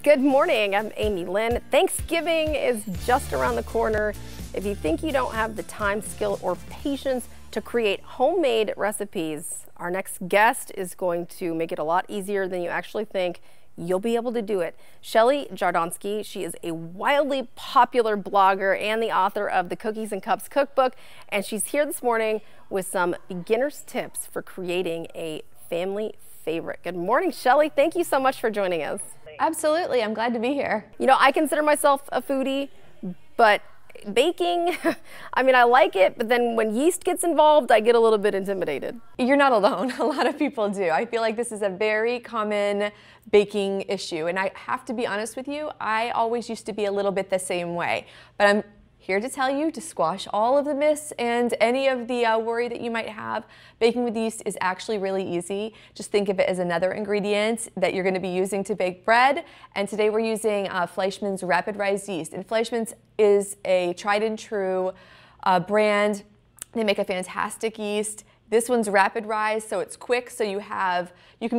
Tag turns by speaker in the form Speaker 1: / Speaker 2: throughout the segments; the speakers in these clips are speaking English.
Speaker 1: Good morning, I'm Amy Lynn. Thanksgiving is just around the corner. If you think you don't have the time, skill, or patience to create homemade recipes, our next guest is going to make it a lot easier than you actually think. You'll be able to do it. Shelly Jaronsky, she is a wildly popular blogger and the author of the Cookies and Cups cookbook, and she's here this morning with some beginner's tips for creating a family favorite. Good morning, Shelly. Thank you so much for joining us.
Speaker 2: Absolutely, I'm glad to be here.
Speaker 1: You know, I consider myself a foodie, but baking, I mean, I like it, but then when yeast gets involved, I get a little bit intimidated.
Speaker 2: You're not alone. A lot of people do. I feel like this is a very common baking issue, and I have to be honest with you, I always used to be a little bit the same way, but I'm here to tell you to squash all of the myths and any of the worry that you might have. Baking with yeast is actually really easy. Just think of it as another ingredient that you're going to be using to bake bread. And today we're using Fleischmann's Rapid Rise yeast. And Fleischmann's is a tried and true brand. They make a fantastic yeast. This one's rapid rise, so it's quick, so you can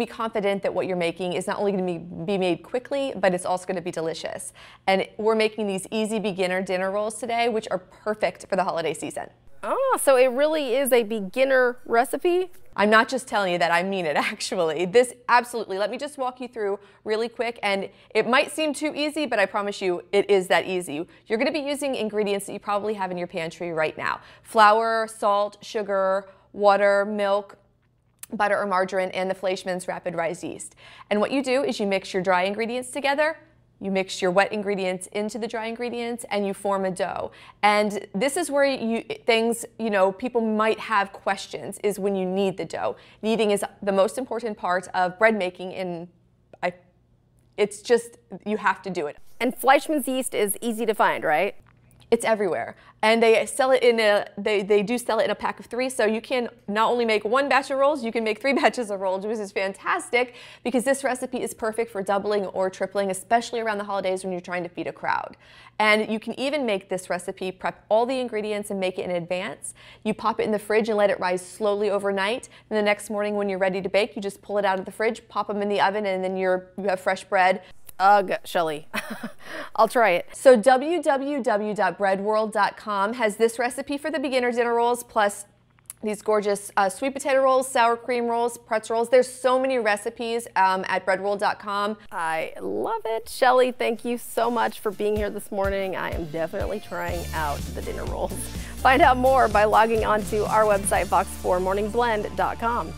Speaker 2: be confident that what you're making is not only going to be made quickly, but it's also going to be delicious. And we're making these easy beginner dinner rolls today, which are perfect for the holiday season.
Speaker 1: Oh, so it really is a beginner recipe?
Speaker 2: I'm not just telling you that, I mean it actually. This absolutely, let me just walk you through really quick, and it might seem too easy, but I promise you it is that easy. You're going to be using ingredients that you probably have in your pantry right now. Flour, salt, sugar, water, milk, butter or margarine, and the Fleischmann's Rapid Rise yeast. And what you do is you mix your dry ingredients together, you mix your wet ingredients into the dry ingredients, and you form a dough. And this is where people might have questions, is when you knead the dough. Kneading is the most important part of bread making, and it's just, you have to do it.
Speaker 1: And Fleischmann's yeast is easy to find, right?
Speaker 2: It's everywhere, and they sell it they do sell it in a pack of 3, so you can not only make 1 batch of rolls, you can make 3 batches of rolls, which is fantastic because this recipe is perfect for doubling or tripling, especially around the holidays when you're trying to feed a crowd. And you can even make this recipe, prep all the ingredients and make it in advance. You pop it in the fridge and let it rise slowly overnight, and the next morning when you're ready to bake, you just pull it out of the fridge, pop them in the oven, and then you have fresh bread.
Speaker 1: Ugh, Shelly. I'll try it.
Speaker 2: So www.breadworld.com has this recipe for the beginner dinner rolls, plus these gorgeous sweet potato rolls, sour cream rolls, pretzel rolls. There's so many recipes at breadworld.com.
Speaker 1: I love it. Shelly, thank you so much for being here this morning. I am definitely trying out the dinner rolls. Find out more by logging on to our website, fox4morningblend.com.